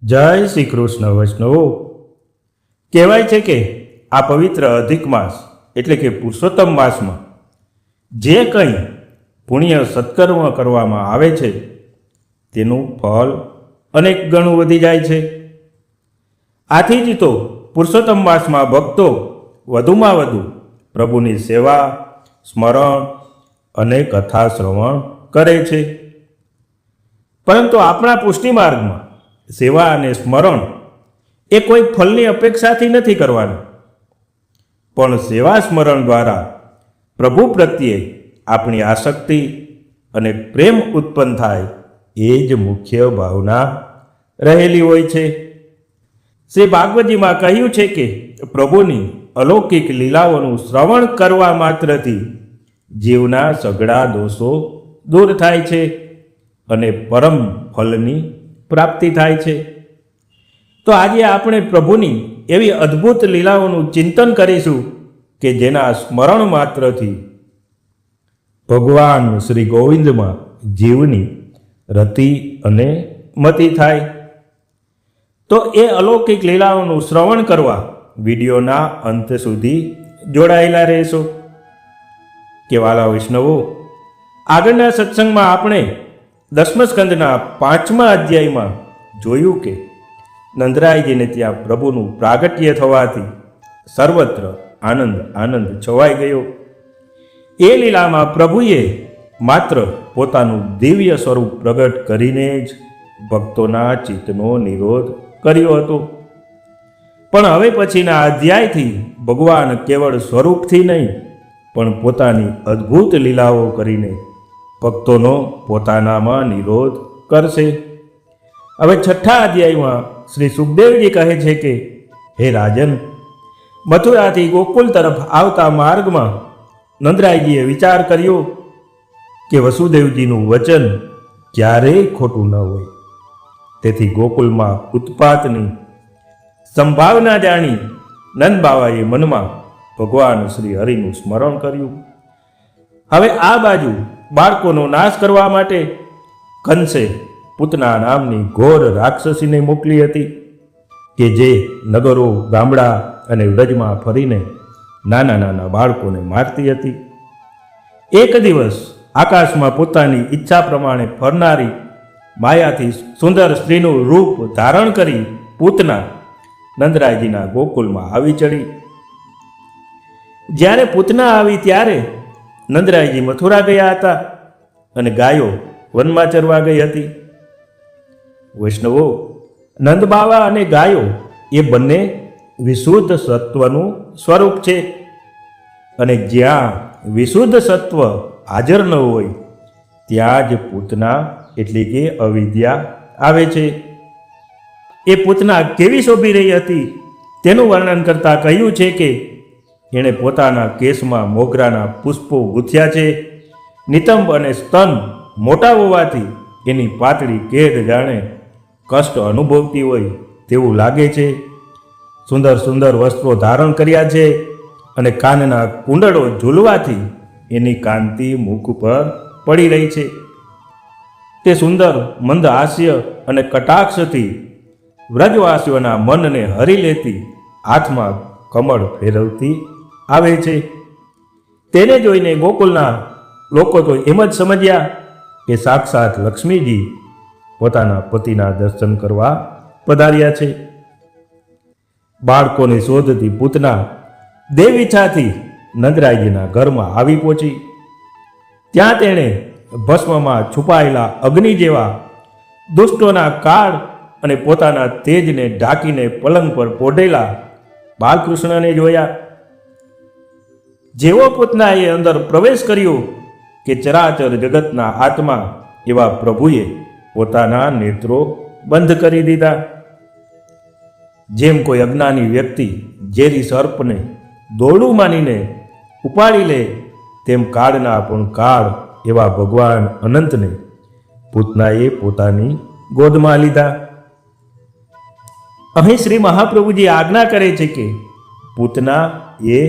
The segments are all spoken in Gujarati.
જય શ્રી કૃષ્ણ વૈષ્ણવો. કહેવાય છે કે આ પવિત્ર અધિક માસ એટલે કે પુરુષોત્તમ માસમાં જે કંઈ પુણ્ય સત્કર્મ કરવામાં આવે છે તેનું ફળ અનેક ગણું વધી જાય છે. આથી જ તો પુરુષોત્તમ માસમાં ભક્તો વધુમાં વધુ પ્રભુની સેવા, સ્મરણ અને કથા શ્રવણ કરે છે. પરંતુ આપણા પુષ્ટિ માર્ગમાં સેવા અને સ્મરણ એ કોઈ ફળની અપેક્ષાથી નથી કરવાનું, પણ સેવા સ્મરણ દ્વારા પ્રભુ પ્રત્યે આપણી આસક્તિ અને પ્રેમ ઉત્પન્ન થાય એ જ મુખ્ય ભાવના રહેલી હોય છે. શ્રી ભાગવતજીમાં કહ્યું છે કે પ્રભુની અલૌકિક લીલાઓનું શ્રવણ કરવા માત્રથી જીવના સઘળા દોષો દૂર થાય છે અને પરમ ફલની પ્રાપ્તિ થાય છે. તો આજે આપણે પ્રભુની એવી અદ્ભુત લીલાઓનું ચિંતન કરીશું કે જેના સ્મરણ માત્રથી ભગવાન શ્રી ગોવિંદમાં જીવની રતિ અને મતિ થાય. તો એ અલૌકિક લીલાઓનું શ્રવણ કરવા વિડીયોના અંત સુધી જોડાયેલા રહેશો. કે વાલા વૈષ્ણવો, આગળના સત્સંગમાં આપણે 10મા સ્કંદના 5મા અધ્યાયમાં જોયું કે નંદરાયજીને ત્યાં પ્રભુનું પ્રાગટ્ય થવાથી સર્વત્ર આનંદ આનંદ છવાઈ ગયો. એ લીલામાં પ્રભુએ માત્ર પોતાનું દિવ્ય સ્વરૂપ પ્રગટ કરીને જ ભક્તોના ચિત્તનો નિરોધ કર્યો હતો. પણ હવે પછીના અધ્યાયથી ભગવાન કેવળ સ્વરૂપથી નહીં પણ પોતાની અદ્ભુત લીલાઓ કરીને ભક્તોનો પોતાનામાં નિરોધ કરશે. હવે 6થા અધ્યાયમાં શ્રી સુખદેવજી કહે છે કે હે રાજન, મથુરાથી ગોકુલ તરફ આવતા માર્ગમાં નંદરાયજીએ વિચાર કર્યો કે વસુદેવજીનું વચન ક્યારેય ખોટું ન હોય. તેથી ગોકુલમાં ઉત્પાતની સંભાવના જાણી નંદ બાવાએ મનમાં ભગવાન શ્રી હરિનું સ્મરણ કર્યું. હવે આ બાજુ બાળકોનો નાશ કરવા માટે કંસે પૂતના નામની ઘોર રાક્ષસીને મોકલી હતી કે જે નગરો, ગામડા અને વ્રજમાં ફરીને નાના નાના બાળકોને મારતી હતી. એક દિવસ આકાશમાં પોતાની ઈચ્છા પ્રમાણે ફરનારી માયાથી સુંદર સ્ત્રીનું રૂપ ધારણ કરી પૂતના નંદરાયજીના ગોકુલમાં આવી ચડી. જ્યારે પૂતના આવી ત્યારે નંદરાયજી મથુરા ગયા હતા અને ગાયો વનમાં ચરવા ગઈ હતી. વૈષ્ણવો, નંદબાવા અને ગાયો એ બંને વિશુદ્ધ સત્વનું સ્વરૂપ છે અને જ્યાં વિશુદ્ધ સત્વ હાજર ન હોય ત્યાં જ પૂતના એટલે કે અવિદ્યા આવે છે. એ પૂતના કેવી શોભી રહી હતી તેનું વર્ણન કરતા કહ્યું છે કે એણે પોતાના કેસમાં મોગરાના પુષ્પો ગૂંથ્યા છે. નિતંબ અને સ્તન મોટા હોવાથી એની પાતળી કેડ જાણે કષ્ટ અનુભવતી હોય તેવું લાગે છે. સુંદર સુંદર વસ્ત્રો ધારણ કર્યા છે અને કાનના કુંડળો ઝૂલવાથી એની કાંતિ મુખ પર પડી રહી છે. તે સુંદર મંદ હાસ્ય અને કટાક્ષથી વ્રજવાસીઓના મનને હરી લેતી હાથમાં કમળ ફેરવતી આવે છે. તેને જોઈને ગોકુલના લોકો તો એમ જ સમજ્યા કે સાક્ષાત લક્ષ્મીજી પોતાના પતિના દર્શન કરવા પધાર્યા છે. બાળકોની શોધથી પૂતના દેવ ઈચ્છાથી નંદરાયજીના ઘરમાં આવી પહોંચી. ત્યાં તેણે ભસ્મમાં છુપાયેલા અગ્નિ જેવા દુષ્ટોના કાળ અને પોતાના તેજને ઢાંકીને પલંગ પર પોઢેલા બાલકૃષ્ણને જોયા. જેવો પૂતનાએ અંદર પ્રવેશ કર્યો કે ચરાચર જગતના આત્મા એવા પ્રભુએ પોતાના નેત્રો બંધ કરી દીધા. જેમ કોઈ અજ્ઞાની વ્યક્તિ ઝેરી સર્પને દોરડું માનીને ઉપાડી લે તેમ કાળના પણ કાળ એવા ભગવાન અનંતને પૂતનાએ પોતાની ગોદમાં લીધા. અહીં શ્રી મહાપ્રભુજી આજ્ઞા કરે છે કે પૂતના એ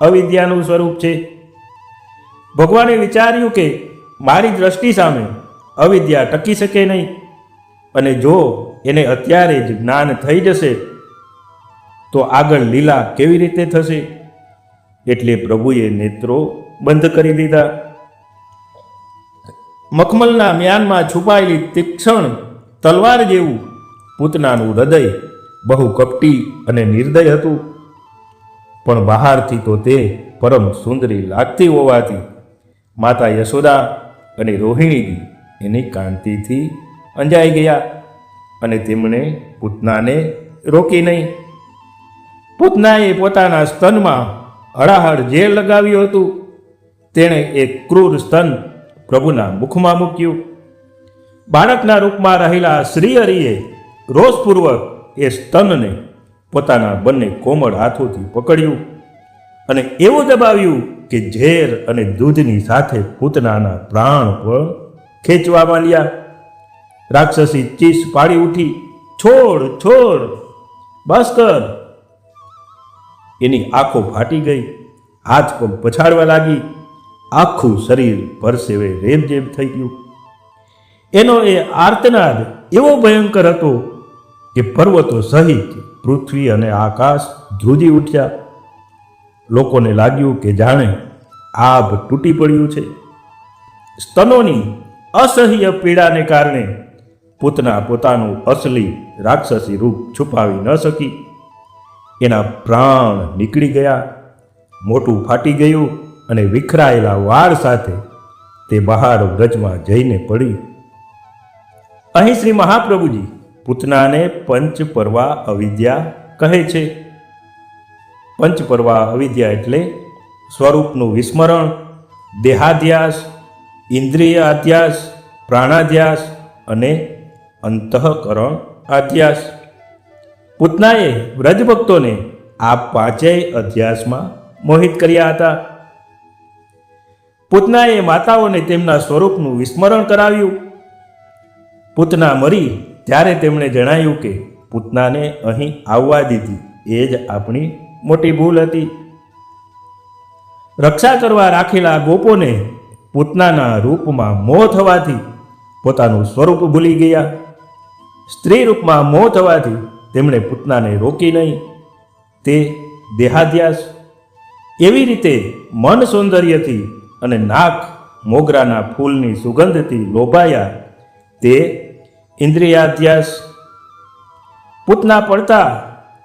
અવિદ્યાનું સ્વરૂપ છે. ભગવાને વિચાર્યું કે મારી દ્રષ્ટિ સામે અવિદ્યા ટકી શકે નહીં અને જો એને અત્યારે જ જ્ઞાન થઈ જશે તો આગળ લીલા કેવી રીતે થશે? એટલે પ્રભુએ નેત્રો બંધ કરી દીધા. મખમલના મ્યાનમાં છુપાયેલી તીક્ષ્ણ તલવાર જેવું પૂતનાનું હૃદય બહુ કપટી અને નિર્દય હતું, પણ બહારથી તો તે પરમ સુંદરી લાગતી હોવાથી માતા યશોદા અને રોહિણીજી એની કાંતિથી અંજાઈ ગયા અને તેમણે પૂતનાને રોકી નહીં. પૂતનાએ પોતાના સ્તનમાં હળાહળ ઝેર લગાવ્યું હતું. તેણે એક ક્રૂર સ્તન પ્રભુના મુખમાં મૂક્યું. બાળકના રૂપમાં રહેલા શ્રીહરિએ રોષપૂર્વક એ સ્તનને પોતાના બંને કોમળ હાથોથી પકડ્યું અને એવું દબાવ્યું કે ઝેર અને દૂધની સાથે પૂતનાના પ્રાણ પણ ખેંચવા માંડ્યા. રાક્ષસી ચીસ પાડી ઉઠી, છોડ છોડ, બસ કર. એની આંખો ફાટી ગઈ, હાથ પગ પછાડવા લાગી, આખું શરીર પરસેવે રેબઝેબ થઈ ગયું. એનો એ આર્તનાદ એવો ભયંકર હતો કે પર્વતો સહિત પૃથ્વી અને આકાશ ધ્રુજી ઉઠ્યા. લોકોને લાગ્યું કે જાણે આભ તૂટી પડ્યું છે. સ્તનોની અસહ્ય પીડાને કારણે પૂતના પોતાનું અસલી રાક્ષસી રૂપ છુપાવી ન શકી. એના પ્રાણ નીકળી ગયા, મોટું ફાટી ગયું અને વિખરાયેલા વાળ સાથે તે બહાર વ્રજમાં જઈને પડી. અહીં શ્રી મહાપ્રભુજી પૂતનાને પંચપર્વા અવિદ્યા કહે છે. પંચપર્વા અવિદ્યા એટલે સ્વરૂપનું વિસ્મરણ, દેહાધ્યાસ, ઇન્દ્રિય અધ્યાસ, પ્રાણાધ્યાસ અને અંતઃકરણ અધ્યાસ. પૂતનાએ વ્રજભક્તોને આ પાંચેય અધ્યાસમાં મોહિત કર્યા હતા. પૂતનાએ માતાઓને તેમના સ્વરૂપનું વિસ્મરણ કરાવ્યું. પૂતના મરી ત્યારે તેમણે જણાવ્યું કે પૂતનાને અહીં આવવા દીધી એ જ આપણી મોટી ભૂલ હતી. રક્ષા કરવા રાખેલા ગોપોને પૂતનાના રૂપમાં મોહ થવાથી પોતાનું સ્વરૂપ ભૂલી ગયા. સ્ત્રી રૂપમાં મોહ થવાથી તેમણે પૂતનાને રોકી નહીં. તે દેહાધ્યાસ. એવી રીતે મન સૌંદર્યથી અને નાક મોગરાના ફૂલની સુગંધથી લોભાયા. તે ઇન્દ્રિયાધ્યાસ. પૂતના પડતા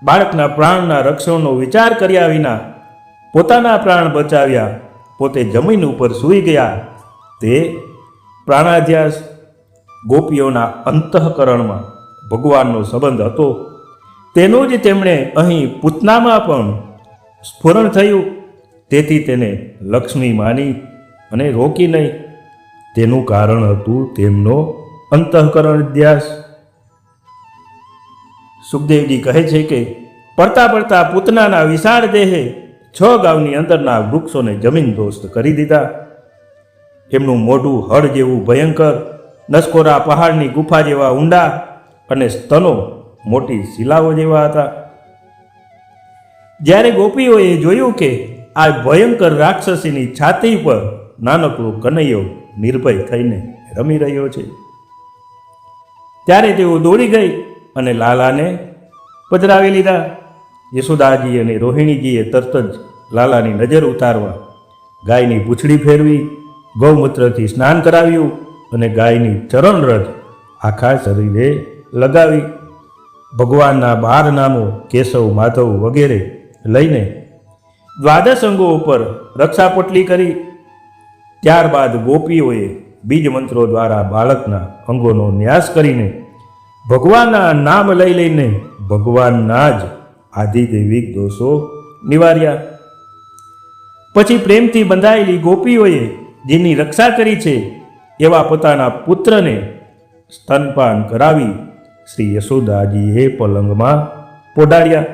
બાળકના પ્રાણના રક્ષણનો વિચાર કર્યા વિના પોતાના પ્રાણ બચાવ્યા, પોતે જમીન ઉપર સૂઈ ગયા. તે પ્રાણાધ્યાસ. ગોપીઓના અંતઃકરણમાં ભગવાનનો સંબંધ હતો, તેનું જ તેમણે અહીં પૂતનામાં પણ સ્ફુરણ થયું. તેથી તેને લક્ષ્મી માની અને રોકી નહીં. તેનું કારણ હતું તેમનો અંતઃકરણ ધ્યાસ. સુખદેવજી કહે છે કે પડતા પડતા પૂતનાના વિશાળ દેહે 6 ગામની અંદરના વૃક્ષોને જમીન દોસ્ત કરી દીધા. એમનું મોઢું હળ જેવું ભયંકર, નસકોરા પહાડની ગુફા જેવા ઊંડા અને સ્તનો મોટી શિલાઓ જેવા હતા. જ્યારે ગોપીઓએ જોયું કે આ ભયંકર રાક્ષસીની છાતી પર નાનકડો કનૈયો નિર્ભય થઈને રમી રહ્યો છે, ત્યારે તેઓ દોડી ગઈ અને લાલાને પધરાવી લીધા. યશોદાજી અને રોહિણીજીએ તરત જ લાલાની નજર ઉતારવા ગાયની પૂંછડી ફેરવી, ગૌમૂત્રથી સ્નાન કરાવ્યું અને ગાયની ચરણરજ આખા શરીરે લગાવી. ભગવાનના 12 નામો કેશવ, માધવ વગેરે લઈને દ્વાદશ અંગો ઉપર રક્ષાપટલી કરી. ત્યારબાદ ગોપીઓએ બીજ મંત્રો દ્વારા બાળકના અંગોનો ન્યાસ કરીને ભગવાનના નામ લઈ લઈને ભગવાનના જ આધિદૈવિક દોષો નિવાર્યા. પછી પ્રેમથી બંધાયેલી ગોપીઓએ જેની રક્ષા કરી છે એવા પોતાના પુત્રને સ્તનપાન કરાવી શ્રી યશોદાજીએ પલંગમાં પોડાડ્યા.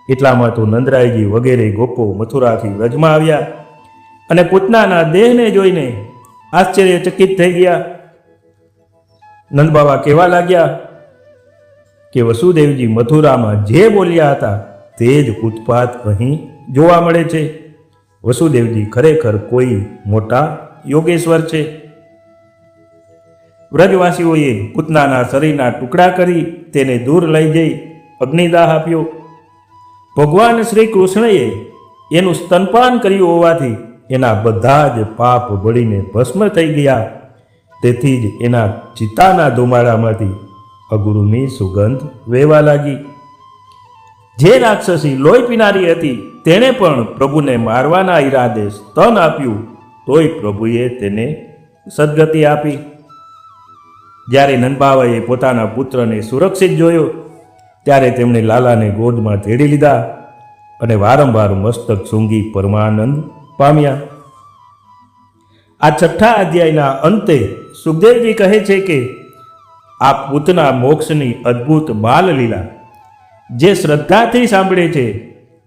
એટલામાં તો નંદરાયજી વગેરે ગોપો મથુરાથી વ્રજમાં આવ્યા અને પૂતનાના દેહને જોઈને આશ્ચર્યચકિત થઈ ગયા. નંદબાવા કહેવા લાગ્યા કે વસુદેવજી મથુરામાં જે બોલ્યા હતા તે જ ઉત્પાત અહીં જોવા મળે છે. વસુદેવજી ખરેખર કોઈ મોટા યોગેશ્વર છે. વ્રજવાસીઓએ પૂતનાના શરીરના ટુકડા કરી તેને દૂર લઈ જઈ અગ્નિદાહ આપ્યો. ભગવાન શ્રી કૃષ્ણએ એનું સ્તનપાન કર્યું હોવાથી એના બધા જ પાપ બળીને ભસ્મ થઈ ગયા. તેથી જ એના ચિતાના ધુમાડામાંથી અગુરુની સુગંધ વહેવા લાગી. જે રાક્ષસી લોહી પીનારી હતી તેણે પણ પ્રભુને મારવાના ઈરાદે સ્તન આપ્યું, તોય પ્રભુએ તેને સદગતિ આપી. જ્યારે નંદબાવાએ પોતાના પુત્રને સુરક્ષિત જોયો ત્યારે તેમણે લાલાને ગોદમાં તેડી લીધા અને વારંવાર મસ્તક સૂંઘી પરમાનંદ પામ્યા. આ 6થા અધ્યાયના અંતે સુખદેવજી કહે છે કે આ પૂતના મોક્ષની અદ્ભુત બાલ લીલા જે શ્રદ્ધાથી સાંભળે છે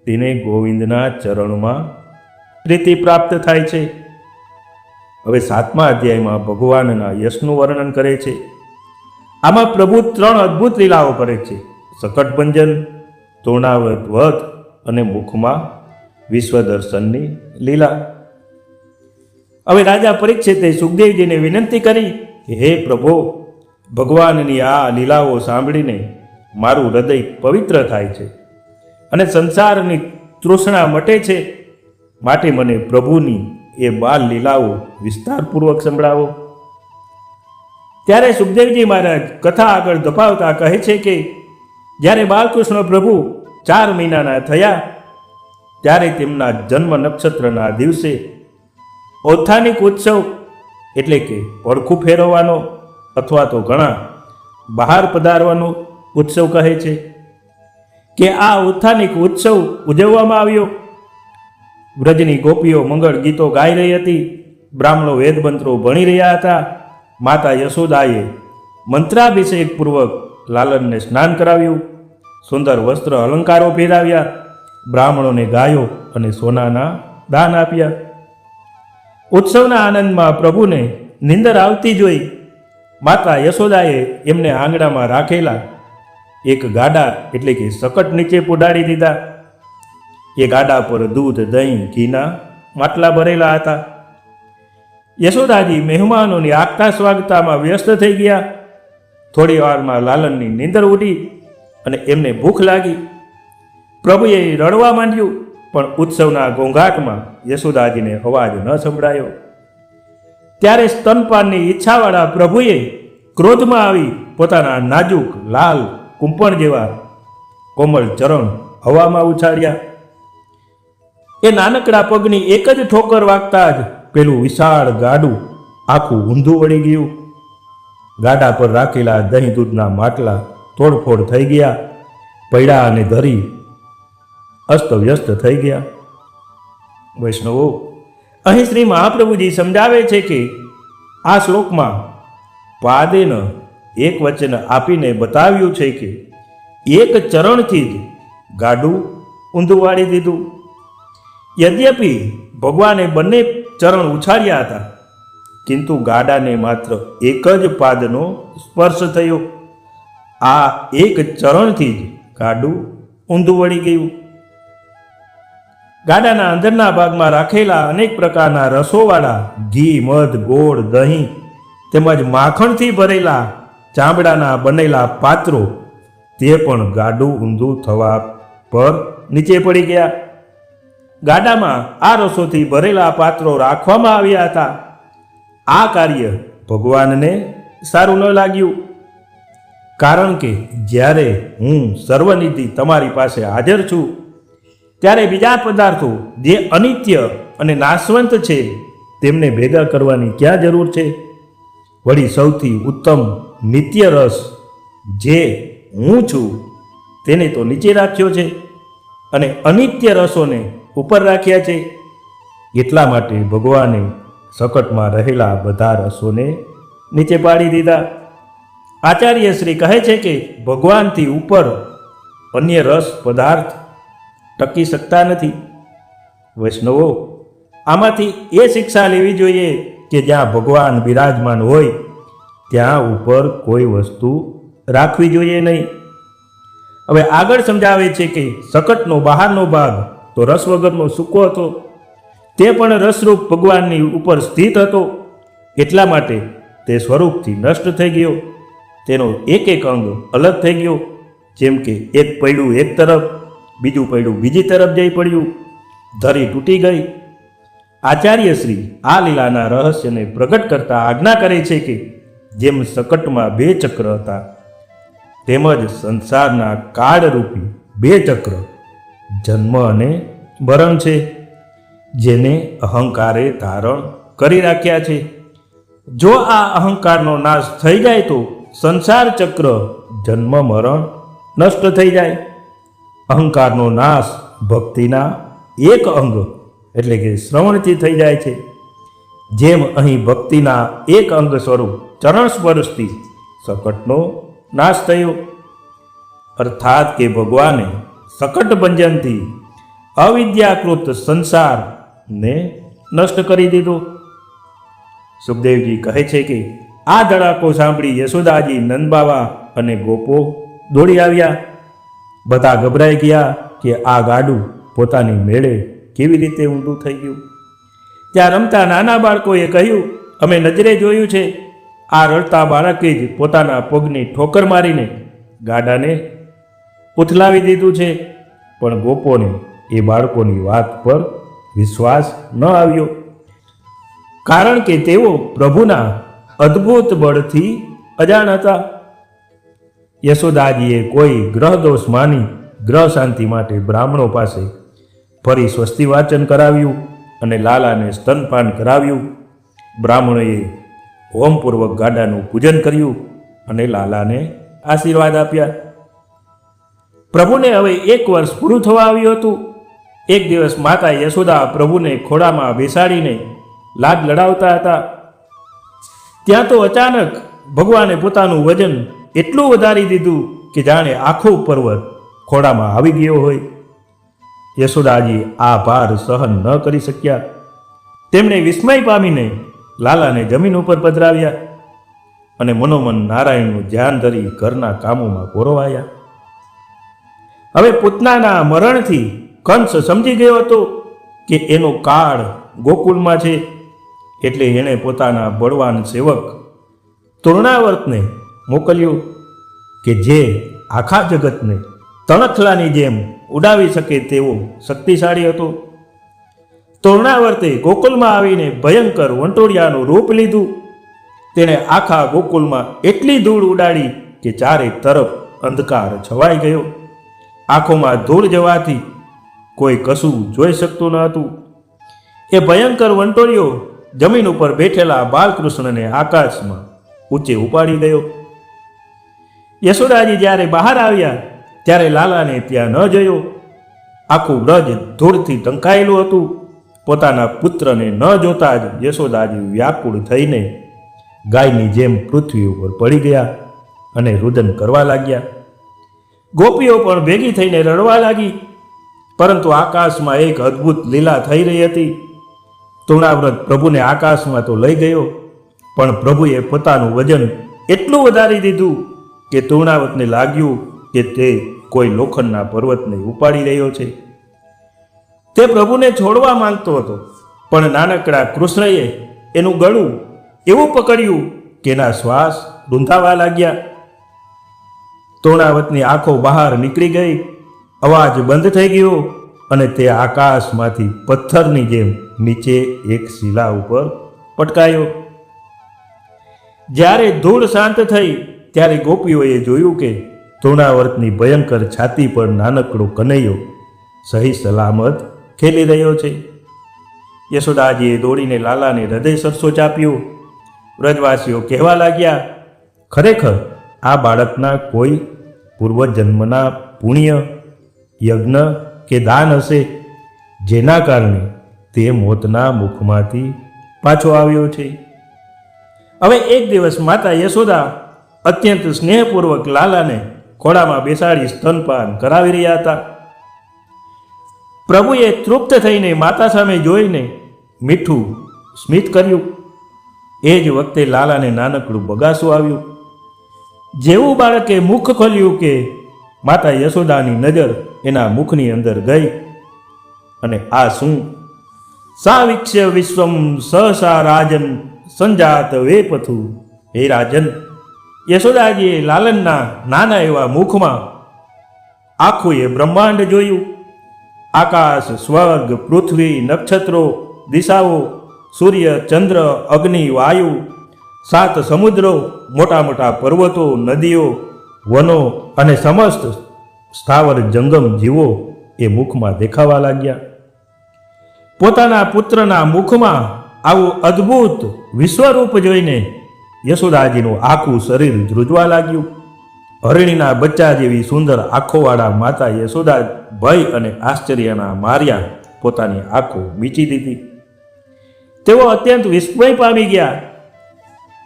તેને ગોવિંદના ચરણમાં પ્રીતિ પ્રાપ્ત થાય છે. હવે 7મા અધ્યાયમાં ભગવાનના યશનું વર્ણન કરે છે. આમાં પ્રભુ 3 અદ્ભુત લીલાઓ કરે છે: શકટભંજન, તૃણાવત વધ અને મુખમાં વિશ્વદર્શનની લીલા. હવે રાજા પરીક્ષિતે સુખદેવજીને વિનંતી કરી કે હે પ્રભો, ભગવાનની આ લીલાઓ સાંભળીને મારું હૃદય પવિત્ર થાય છે અને સંસારની તૃષ્ણા મટે છે. માટે મને પ્રભુની એ બાલ લીલાઓ વિસ્તારપૂર્વક સંભળાવો. ત્યારે સુખદેવજી મહારાજ કથા આગળ ધપાવતા કહે છે કે જ્યારે બાલકૃષ્ણ પ્રભુ 4 મહિનાના થયા ત્યારે તેમના જન્મ નક્ષત્રના દિવસે ઔથાનિક ઉત્સવ એટલે કે પડખું ફેરવવાનો અથવા તો ઘણા બહાર પધારવાનો ઉત્સવ કહે છે કે આ ઔથાનિક ઉત્સવ ઉજવવામાં આવ્યો. વ્રજની ગોપીઓ મંગળ ગીતો ગાઈ રહી હતી, બ્રાહ્મણો વેદમંત્રો ભણી રહ્યા હતા. માતા યશોદાએ મંત્રાભિષેકપૂર્વક લાલનને સ્નાન કરાવ્યું, સુંદર વસ્ત્ર અલંકારો પહેરાવ્યા, બ્રાહ્મણોને ગાયો અને સોનાના દાન આપ્યા. ઉત્સવના આનંદમાં પ્રભુને નિંદર આવતી જોઈ માતા યશોદાએ એમને આંગણામાં રાખેલા એક ગાડા એટલે કે શકટ નીચે પુડાડી દીધા. એ ગાડા પર દૂધ, દહીં, ઘીના માટલા ભરેલા હતા. યશોદાજી મહેમાનોની આગતા સ્વાગતામાં વ્યસ્ત થઈ ગયા. થોડી વારમાં લાલનની નીંદર ઉડી અને એમને ભૂખ લાગી. પ્રભુએ રડવા માંડ્યું, પણ ઉત્સવના ઘોંઘાટમાં યશોદાજીને અવાજ ન સંભળાયો. ત્યારે સ્તનપાનની ઈચ્છાવાળા પ્રભુએ ક્રોધમાં આવી પોતાના નાજુક લાલ કુંપણ જેવા કોમળ ચરણ હવામાં ઉછાળ્યા. એ નાનકડા પગની એક જ ઠોકર વાગતા જ પેલું વિશાળ ગાડું આખું ઊંધું વળી ગયું. ગાડા પર રાખેલા દહીં દૂધના માટલા તોડફોડ થઈ ગયા, પૈડા અને ધરી અસ્તવ્યસ્ત થઈ ગયા. વૈષ્ણવો, અહીં શ્રી મહાપ્રભુજી સમજાવે છે કે આ શ્લોકમાં પાદેન એક વચન આપીને બતાવ્યું છે કે એક ચરણથી જ ગાડું ઊંધું વાળી દીધું. યદ્યપિ ભગવાને બંને ચરણ ઉછાળ્યા હતા, કિંતુ ગાડાને માત્ર એક જ પાદનો સ્પર્શ થયો. આ એક ચરણથી જ ગાડું ઊંધું વળી ગયું. ગાડાના અંદરના ભાગમાં રાખેલા અનેક પ્રકારના રસોવાળા ઘી, મધ, ગોળ, દહીં તેમજ માખણથી ભરેલા ચામડાના બનેલા પાત્રો તે પણ ગાડું ઊંધું થવા પર નીચે પડી ગયા. ગાડામાં આ રસોથી ભરેલા પાત્રો રાખવામાં આવ્યા હતા. આ કાર્ય ભગવાનને સારું ન લાગ્યું, કારણ કે જ્યારે હું સર્વનિધિ તમારી પાસે હાજર છું ત્યારે બીજા પદાર્થો જે અનિત્ય અને નાશવંત છે તેમને ભેગા કરવાની ક્યાં જરૂર છે? વળી સૌથી ઉત્તમ નિત્ય રસ જે હું છું તેને તો નીચે રાખ્યો છે અને અનિત્ય રસોને ઉપર રાખ્યા છે. એટલા માટે ભગવાને શકટમાં રહેલા બધા રસોને નીચે પાડી દીધા. આચાર્ય શ્રી કહે છે કે ભગવાનથી ઉપર અન્ય રસ પદાર્થ ટકી શકતા નથી. વૈષ્ણવો, આમાંથી એ શિક્ષા લેવી જોઈએ કે જ્યાં ભગવાન બિરાજમાન હોય ત્યાં ઉપર કોઈ વસ્તુ રાખવી જોઈએ નહીં. હવે આગળ સમજાવે છે કે શકટનો બહારનો ભાગ તો રસ વગરનો સૂકો હતો, તે પણ રસરૂપ ભગવાનની ઉપર સ્થિત હતો. એટલા માટે તે સ્વરૂપથી નષ્ટ થઈ ગયો. તેનો એક એક અંગ અલગ થઈ ગયો. જેમ કે એક પૈડું એક તરફ, બીજું પૈડું બીજી તરફ જઈ પડ્યું, ધરી તૂટી ગઈ. આચાર્યશ્રી આ લીલાના રહસ્યને પ્રગટ કરતા આજ્ઞા કરે છે કે જેમ શકટમાં 2 ચક્ર હતા, તેમજ સંસારના કાળરૂપી 2 ચક્ર જન્મ અને મરણ છે, જેને અહંકારે ધારણ કરી રાખ્યા છે. જો આ અહંકારનો નાશ થઈ જાય તો સંસાર ચક્ર જન્મ મરણ નષ્ટ થઈ જાય. અહંકારનો નાશ ભક્તિના એક અંગ એટલે કે શ્રવણથી થઈ જાય છે. જેમ અહીં ભક્તિના એક અંગ સ્વરૂપ ચરણ સ્પર્શથી શકટનો નાશ થયો, અર્થાત કે ભગવાને શકટ ભંજનથી અવિદ્યાકૃત સંસારને નષ્ટ કરી દીધો. સુખદેવજી કહે છે કે આ ધડાકો સાંભળી યશોદાજી, નંદબાવા અને ગોપો દોડી આવ્યા. બધા ગભરાઈ ગયા કે આ ગાડું પોતાની મેળે કેવી રીતે ઊંધું થઈ ગયું. ત્યાં રમતા નાના બાળકોએ કહ્યું, અમે નજરે જોયું છે, આ રડતા બાળકે જ પોતાના પગની ઠોકર મારીને ગાડાને ઉથલાવી દીધું છે. પણ ગોપોને એ બાળકોની વાત પર વિશ્વાસ ન આવ્યો, કારણ કે તેઓ પ્રભુના અદ્ભુત બળથી અજાણ હતા. યશોદાજીએ કોઈ ગ્રહદોષ માની ગ્રહ શાંતિ માટે બ્રાહ્મણો પાસે ફરી સ્વસ્તિ વાચન કરાવ્યું અને લાલાને સ્તનપાન કરાવ્યું. બ્રાહ્મણોએ હોમપૂર્વક ગાડાનું પૂજન કર્યું અને લાલાને આશીર્વાદ આપ્યા. પ્રભુને હવે 1 વર્ષ પૂરું થવા આવ્યું હતું. એક દિવસ માતા યશોદા પ્રભુને ખોળામાં બેસાડીને લાડ લડાવતા હતા. ત્યાં તો અચાનક ભગવાને પોતાનું વજન એટલું વધારી દીધું કે જાણે આખો પર્વત ખોળામાં આવી ગયો હોય. યશોદાજી આ ભાર સહન ન કરી શક્યા. તેમણે વિસ્મય પામીને લાલાને જમીન ઉપર પધરાવ્યા અને મનોમન નારાયણનું ધ્યાન ધરી ઘરના કામોમાં પોરવાયા. હવે પૂતનાના મરણથી કંસ સમજી ગયો હતો કે એનો કાળ ગોકુળમાં છે, એટલે એણે પોતાના બળવાન સેવક તૃણાવર્તને મોકલ્યો કે જે આખા જગતને તણખલાની જેમ ઉડાવી શકે તેવો શક્તિશાળી હતો. તૃણાવર્તે ગોકુલમાં આવીને ભયંકર વંટોળિયાનું રૂપ લીધું. તેણે આખા ગોકુલમાં એટલી ધૂળ ઉડાડી કે ચારે તરફ અંધકાર છવાઈ ગયો. આંખોમાં ધૂળ જવાથી કોઈ કશું જોઈ શકતું ન હતું. એ ભયંકર વંટોળિયો જમીન ઉપર બેઠેલા બાલકૃષ્ણને આકાશમાં ઊંચે ઉપાડી ગયો. યશોદાજી જ્યારે બહાર આવ્યા ત્યારે લાલાને ત્યાં ન જોયો. આખું બ્રજ ધૂળથી ઢંકાયેલું હતું. પોતાના પુત્રને ન જોતા જ યશોદાજી વ્યાકુળ થઈને ગાયની જેમ પૃથ્વી ઉપર પડી ગયા અને રુદન કરવા લાગ્યા. ગોપીઓ પણ ભેગી થઈને રડવા લાગી. પરંતુ આકાશમાં એક અદ્ભુત લીલા થઈ રહી હતી. તૃણાવ્રત પ્રભુને આકાશમાં તો લઈ ગયો, પણ પ્રભુએ પોતાનું વજન એટલું વધારી દીધું કે તૃણાવ્રતને લાગ્યું કે તે કોઈ લોખંડના પર્વતને ઉપાડી રહ્યો છે. તે પ્રભુને છોડવા માંગતો હતો, પણ નાનકડા કૃષ્ણએ એનું ગળું એવું પકડ્યું કે એના શ્વાસ રૂંધાવા લાગ્યા. તૃણાવ્રતની આંખો બહાર નીકળી ગઈ. અવાજ બંધ થઈ ગયો અને તે આકાશમાંથી પથ્થરની જેમ નીચે એક શિલા ઉપર પટકાયો. જ્યારે ધૂળ શાંત થઈ ત્યારે ગોપીઓએ જોયું કે તૃણાવર્તની ભયંકર છાતી પર નાનકડો કનૈયો સહી સલામત ખેલી રહ્યો છે. યશોદાજીએ દોડીને લાલાને હૃદય સરસો ચાપ્યો. વ્રજવાસીઓ કહેવા લાગ્યા, ખરેખર આ બાળકના કોઈ પૂર્વજન્મના પુણ્ય, યજ્ઞ કે દાન હશે, જેના કારણે તે મોતના મુખમાંથી પાછો આવ્યો છે. હવે એક દિવસ માતા યશોદા અત્યંત સ્નેહપૂર્વક લાલાને ખોળામાં બેસાડી સ્તનપાન કરાવી રહ્યા હતા. પ્રભુએ તૃપ્ત થઈને માતા સામે જોઈને મીઠું સ્મિત કર્યું. એ જ વખતે લાલાને નાનકડું બગાસું આવ્યું. જેવું બાળકે મુખ ખોલ્યું કે માતા યશોદાની નજર એના મુખની અંદર ગઈ અને આ શું? સાવિક્ષ્ય વિશ્વમ સહસા રાજન સંજાત વેપથુ હે રાજન, યશોદાજીએ લાલનના નાના એવા મુખમાં આખું એ બ્રહ્માંડ જોયું. આકાશ, સ્વર્ગ, પૃથ્વી, નક્ષત્રો, દિશાઓ, સૂર્ય, ચંદ્ર, અગ્નિ, વાયુ, 7 સમુદ્રો, મોટા મોટા પર્વતો, નદીઓ, વનો અને સમસ્ત સ્થાવર જંગમ જીવો એ મુખમાં દેખાવા લાગ્યા. પોતાના પુત્રના મુખમાં આવું અદ્ભુત વિશ્વરૂપ જોઈને યશોદાજીનું આખું શરીર ધ્રુજવા લાગ્યું. હરિણીના બચ્ચા જેવી સુંદર આંખોવાળા માતા યશોદા ભય અને આશ્ચર્યના માર્યા પોતાની આંખો મીચી દીધી. તેઓ અત્યંત વિસ્મય પામી ગયા.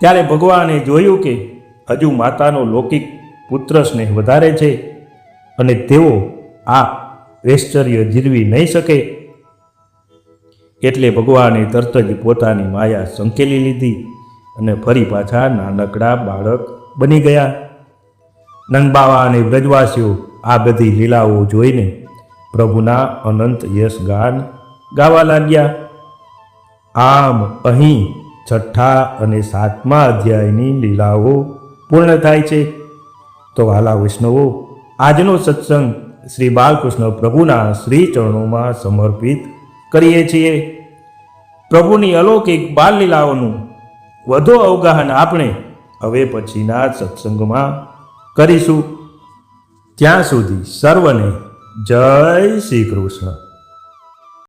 ત્યારે ભગવાને જોયું કે હજુ માતાનો લૌકિક પુત્ર સ્નેહ વધારે છે અને તેઓ આ ઐશ્ચર્ય જીરવી નહીં શકે. એટલે ભગવાને તરત જ પોતાની માયા સંકેલી લીધી અને ફરી પાછા નાનકડા બાળક બની ગયા. નંદબાવા અને વ્રજવાસીઓ આ બધી લીલાઓ જોઈને પ્રભુના અનંત યશ ગાન ગાવા લાગ્યા. આમ અહીં 6ઠ્ઠા અને 7મા અધ્યાયની લીલાઓ પૂર્ણ થાય છે. તો વાલા વૈષ્ણવો, આજનો સત્સંગ શ્રી બાલકૃષ્ણ પ્રભુના શ્રી ચરણોમાં સમર્પિત કરીએ છીએ. પ્રભુની અલૌકિક બાલ લીલાઓનું વધુ અવગાહન આપણે હવે પછીના સત્સંગમાં કરીશું. ત્યાં સુધી સર્વને જય શ્રી કૃષ્ણ.